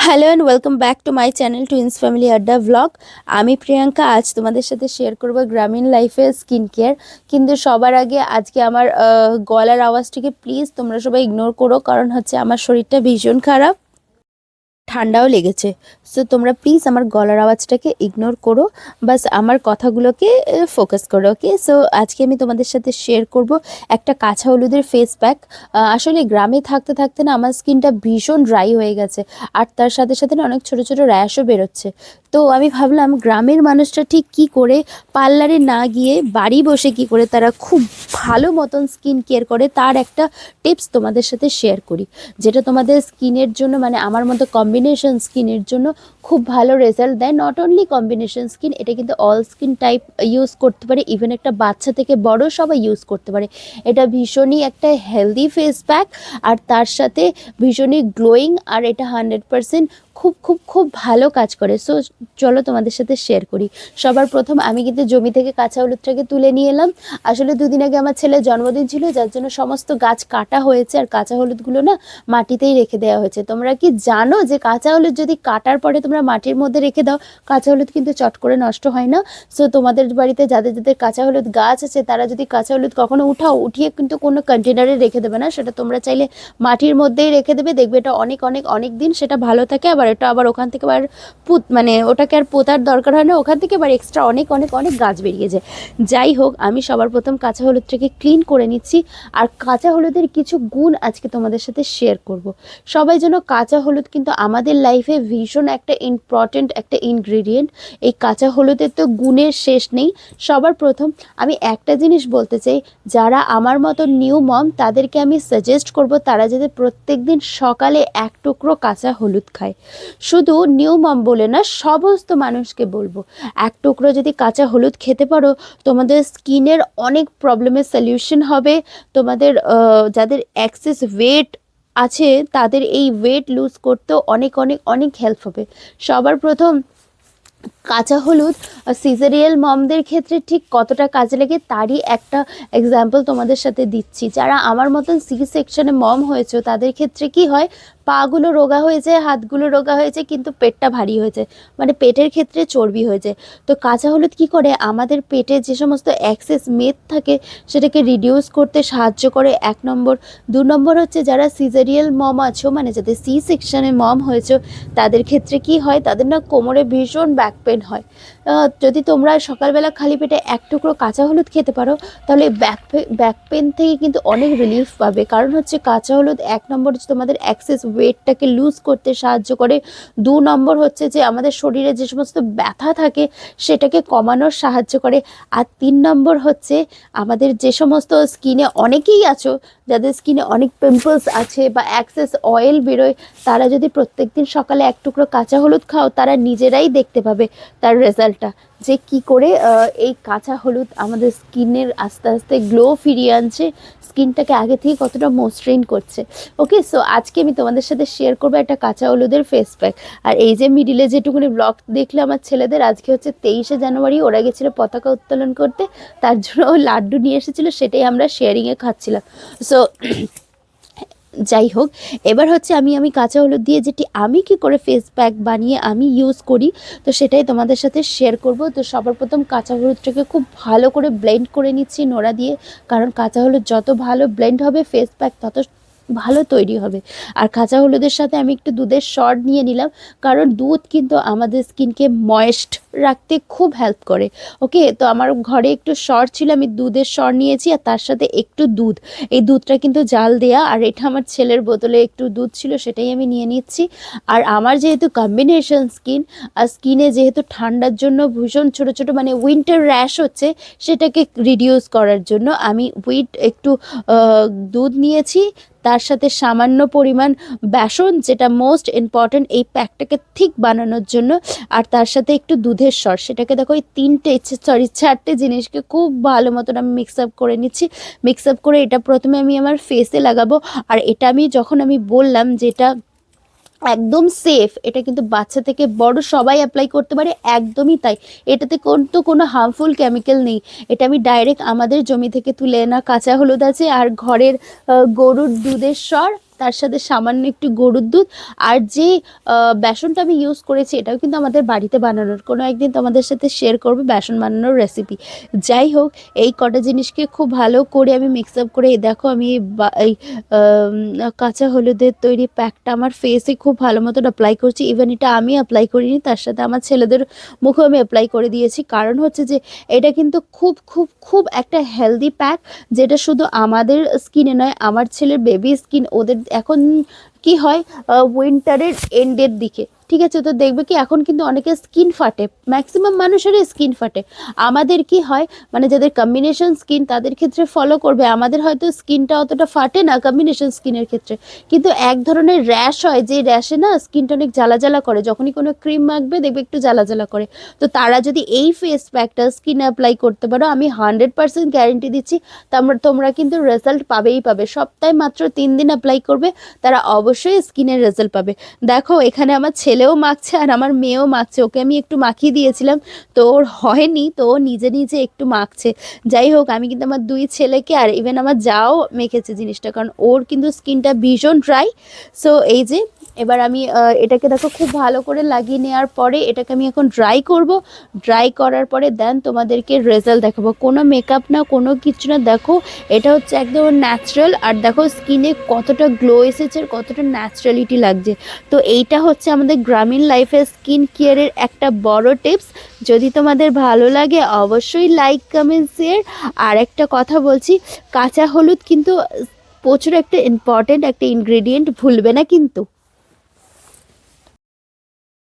Hello and welcome back to my channel twins family আড্ডা blog. আমি প্রিয়াঙ্কা আজ তোমাদের সাথে শেয়ার করব গ্রামীণ লাইফের স্কিন কেয়ার। কিন্তু সবার আগে আজকে আমার গলার আওয়াজটিকে প্লিজ তোমরা সবাই ইগনোর করো, কারণ হচ্ছে আমার শরীরটা ভীষণ খারাপ, ঠান্ডাও লেগেছে। সো তোমরা প্লিজ আমার গলার আওয়াজটাকে ইগনোর করো, বাস আমার কথাগুলোকে ফোকাস করো। ওকে, সো আজকে আমি তোমাদের সাথে শেয়ার করব একটা কাঁচা হলুদের ফেস প্যাক। আসলে গ্রামে থাকতে থাকতে না আমার স্কিনটা ভীষণ ড্রাই হয়ে গেছে, আর তার সাথে সাথে না অনেক ছোটো ছোটো র্যাশও বেরোচ্ছে। তো আমি ভাবলাম গ্রামের মানুষরা ঠিক কী করে পার্লারে না গিয়ে বাড়ি বসে কী করে তারা খুব ভালো মতন স্কিন কেয়ার করে তার একটা টিপস তোমাদের সাথে শেয়ার করি, যেটা তোমাদের স্কিনের জন্য মানে আমার মতো কম্বিনেশন স্কিনের জন্য খুব ভালো রেজাল্ট দেয়। নট অনলি কম্বিনেশন স্কিন, এটা কিন্তু অল স্কিন টাইপ ইউজ করতে পারে, ইভেন একটা বাচ্চা থেকে বড় সবাই ইউজ করতে পারে। এটা ভীষণই একটা হেলদি ফেস প্যাক, আর তার সাথে ভীষণই গ্লোয়িং, আর এটা 100% খুব খুব খুব ভালো কাজ করে। সো চলো তোমাদের সাথে শেয়ার করি। সবার প্রথম আমি কিন্তু জমি থেকে কাঁচা হলুদটাকে তুলে নিয়ে এলাম। আসলে দুদিন আগে আমার ছেলের জন্মদিন ছিল, যার জন্য সমস্ত গাছ কাটা হয়েছে, আর কাঁচা হলুদগুলো না মাটিতেই রেখে দেওয়া হয়েছে। তোমরা কি জানো যে কাঁচা হলুদ যদি কাটার পরে তোমরা মাটির মধ্যে রেখে দাও, কাঁচা হলুদ কিন্তু চট করে নষ্ট হয় না। সো তোমাদের বাড়িতে যাদের যাদের কাঁচা হলুদ গাছ আছে তারা যদি কাঁচা হলুদ কখনো উঠিয়ে কিন্তু কোনো কন্টেনারে রেখে দেবে না, সেটা তোমরা চাইলে মাটির মধ্যেই রেখে দেবে, দেখবে এটা অনেক অনেক অনেক দিন সেটা ভালো থাকে। আবার ওখান থেকে আবার মানে ওটাকে আর পোতার দরকার হয় না, ওখান থেকে আবার এক্সট্রা অনেক অনেক অনেক গাছ বেরিয়ে যায়। যাই হোক, আমি সবার প্রথম কাঁচা হলুদটাকে ক্লিন করে নিচ্ছি, আর কাঁচা হলুদের কিছু গুণ আজকে তোমাদের সাথে শেয়ার করব। সবাই যেন কাঁচা হলুদ কিন্তু আমাদের লাইফে ভীষণ একটা ইম্পর্টেন্ট একটা ইনগ্রিডিয়েন্ট। এই কাঁচা হলুদের তো গুণের শেষ নেই। সবার প্রথম আমি একটা জিনিস বলতে চাই, যারা আমার মতো নিউ মম তাদেরকে আমি সাজেস্ট করব তারা যাতে প্রত্যেক দিন সকালে এক টুকরো কাঁচা হলুদ খায়। শুধু নিউ মম বলে না, সমস্ত মানুষকে বলবো এক টুকরো যদি কাঁচা হলুদ খেতে পারো, তোমাদের স্কিনের অনেক প্রবলেমের সলিউশন হবে। তোমাদের যাদের এক্সেস ওয়েট আছে তাদের এই ওয়েট লুজ করতেও অনেক অনেক অনেক হেল্প হবে। সবার প্রথম কাঁচা হলুদ সিজারিয়াল মমদের ক্ষেত্রে ঠিক কতটা কাজে লাগে তারই একটা এক্সাম্পল তোমাদের সাথে দিচ্ছি। যারা আমার মতন সি সেকশনে মম হয়েছে তাদের ক্ষেত্রে কি হয়, পাগুলো রোগা হয়ে যায়, হাতগুলো রোগা হয়ে যায়, কিন্তু পেটটা ভারী হয়ে যায়, মানে পেটের ক্ষেত্রে চর্বি হয়ে যায়। তো কাঁচা হলুদ কি করে আমাদের পেটে যে সমস্ত এক্সেস মেদ থাকে সেটাকে রিডিউস করতে সাহায্য করে, 1 নম্বর। 2 নম্বর হচ্ছে যারা সিজারিয়াল মম আছো, মানে যাদের সি সেকশনে মম হয়েছে তাদের ক্ষেত্রে কি হয়, তাদের না কোমরে ভীষণ ব্যাক পেন হয়। যদি তোমরা সকালবেলা খালি পেটে এক টুকরো কাঁচা হলুদ খেতে পারো, তাহলে ব্যাক পেন থেকে কিন্তু অনেক রিলিফ পাবে। কারণ হচ্ছে কাঁচা হলুদ 1 নম্বর হচ্ছে তোমাদের অ্যাক্সেস ওয়েটটাকে লুজ করতে সাহায্য করে। 2 নম্বর হচ্ছে যে আমাদের শরীরে যে সমস্ত ব্যথা থাকে সেটাকে কমানোর সাহায্য করে। আর 3 নম্বর হচ্ছে আমাদের যে সমস্ত স্কিনে অনেকেই আছো যাদের স্কিনে অনেক পিম্পলস আছে বা অ্যাক্সেস অয়েল বেরোয়, তারা যদি প্রত্যেকদিন সকালে এক টুকরো কাঁচা হলুদ খাও তারা নিজেরাই দেখতে পাবে তার রেজাল্টটা, যে কি করে এই কাঁচা হলুদ আমাদের স্কিনের আস্তে আস্তে গ্লো ফিরিয়ে আনছে, স্কিনটাকে আগে থেকে কতটা মসৃণ করছে। ওকে, সো আজকে আমি তোমাদের সাথে শেয়ার করবো একটা কাঁচা হলুদের ফেস প্যাক। আর এই যে মিডিলে যেটুকুনি ব্লগ দেখলে আমার ছেলেদের, আজকে হচ্ছে 23শে জানুয়ারি, ওরা গেছিলো পতাকা উত্তোলন করতে, তার জন্য লাড্ডু নিয়ে এসেছিলো, সেটাই আমরা শেয়ারিংয়ে খাচ্ছিলাম। সো যাই হোক, এবার হচ্ছে আমি কাঁচা হলুদ দিয়ে যেটি আমি কি করে ফেস প্যাক বানিয়ে আমি ইউজ করি, তো সেটাই তোমাদের সাথে শেয়ার করব। তো সবার প্রথম কাঁচা হলুদটাকে খুব ভালো করে ব্লেন্ড করে নিচ্ছি নোড়া দিয়ে, কারণ কাঁচা হলুদ যত ভালো ব্লেন্ড হবে ফেস প্যাক তত ভালো তৈরি হবে। আর কাঁচা হলুদের সাথে আমি একটু দুধের সর নিয়ে নিলাম, কারণ দুধ কিন্তু আমাদের স্কিনকে ময়েস্ট রাখতে খুব হেল্প করে। ওকে, তো আমার ঘরে একটু সর ছিল, আমি দুধের সর নিয়েছি, আর তার সাথে একটু দুধ, এই দুধটা কিন্তু জাল দেয়া, আর এটা আমার ছেলের বোতলে একটু দুধ ছিল সেটাই আমি নিয়ে নিচ্ছি। আর আমার যেহেতু কম্বিনেশন স্কিন, আর স্কিনে যেহেতু ঠান্ডার জন্য ভীষণ ছোটো ছোটো মানে উইন্টার র্যাশ হচ্ছে, সেটাকে রিডিউস করার জন্য আমি একটু দুধ নিয়েছি, তার সাথে সামান্য পরিমাণ বেসন, যেটা মোস্ট ইম্পর্ট্যান্ট এই প্যাকটাকে ঠিক বানানোর জন্য, আর তার সাথে একটু দুধের সর। সেটাকে দেখো এই 4টে জিনিসকে খুব ভালো মতন আমি মিক্স আপ করে নিচ্ছি। মিক্স আপ করে এটা প্রথমে আমি আমার ফেসে লাগাবো। আর এটা আমি যখন আমি বললাম যে এটা একদম সেফ, এটা কিন্তু বাচ্চা থেকে বড় সবাই অ্যাপ্লাই করতে পারে, একদমই তাই। এটাতে কোনো হার্মফুল কেমিক্যাল নেই। এটা আমি ডাইরেক্ট আমাদের জমি থেকে তুলে আনা কাঁচা হলুদ আছে, আর ঘরের গরুর দুধের স্বর, তার সাথে সামান্য একটু গরুর দুধ আর যে বেসনটা আমি ইউজ করেছি এটাও কিন্তু আমাদের বাড়িতে বানানোর, কোনো একদিন তোমাদের সাথে শেয়ার করবো বেসন বানানোর রেসিপি। যাই হোক, এই কটা জিনিসকে খুব ভালো করে আমি মিক্স আপ করে দেখো আমি এই কাঁচা হলুদের তৈরি প্যাকটা আমার ফেসে খুব ভালো মতন অ্যাপ্লাই করছি। ইভেন এটা আমি অ্যাপ্লাই করিনি, তার সাথে আমার ছেলেদের মুখেও আমি অ্যাপ্লাই করে দিয়েছি। কারণ হচ্ছে যে এটা কিন্তু খুব খুব খুব একটা হেলদি প্যাক, যেটা শুধু আমাদের স্কিনে নয়, আমার ছেলের বেবি স্কিন, ওদের এখন কি হয় উইন্টারের এন্ডের দিকে, ঠিক আছে, তো দেখবে কি এখন কিন্তু অনেকের স্কিন ফাটে, ম্যাক্সিমাম মানুষেরই স্কিন ফাটে। আমাদের কি হয় মানে যাদের কম্বিনেশন স্কিন তাদের ক্ষেত্রে ফলো করবে, আমাদের হয়তো স্কিনটা অতটা ফাটে না কম্বিনেশন স্কিনের ক্ষেত্রে, কিন্তু এক ধরনের র্যাশ হয়, যে র্যাশে না স্কিনটা অনেক জ্বালা জ্বালা করে, যখনই কোনো ক্রিম মাখবে দেখবে একটু জ্বালা জ্বালা করে। তো তারা যদি এই ফেস প্যাকটা স্কিনে অ্যাপ্লাই করতে পারো, আমি 100% গ্যারেন্টি দিচ্ছি তোমরা কিন্তু রেজাল্ট পাবেই পাবে। সপ্তাহে মাত্র 3 দিন অ্যাপ্লাই করবে, তারা অবশ্যই স্কিনের রেজাল্ট পাবে। দেখো এখানে আমার ছেলেও মাখছে আর আমার মেয়েও মাখছে, ওকে আমি একটু মাখিয়ে দিয়েছিলাম তো ওর হয়নি, তো ও নিজে নিজে একটু মাখছে। যাই হোক, আমি কিন্তু আমার 2 ছেলেকে আর ইভেন আমার যাও মেখেছে জিনিসটা, কারণ ওর কিন্তু স্কিনটা ভীষণ ড্রাই। সো এই যে এবার আমি এটাকে দেখো খুব ভালো করে লাগিয়ে নেওয়ার পরে এটাকে আমি এখন ড্রাই করব। ড্রাই করার পরে দেন তোমাদেরকে রেজাল্ট দেখাবো, কোনো মেকআপ না, কোনো কিছু না। দেখো এটা হচ্ছে একদম ন্যাচারাল, আর দেখো স্কিনে কতটা গ্লো এসেছে আর কতটা ন্যাচারালিটি লাগছে। তো এইটা হচ্ছে আমাদের গ্রামীণ লাইফের স্কিন কেয়ারের একটা বড় টিপস। যদি তোমাদের ভালো লাগে অবশ্যই লাইক কমেন্ট শেয়ার। আর একটা কথা বলছি, কাঁচা হলুদ কিন্তু প্রচুর একটা ইম্পর্টেন্ট একটা ইনগ্রেডিয়েন্ট, ভুলবে না কিন্তু।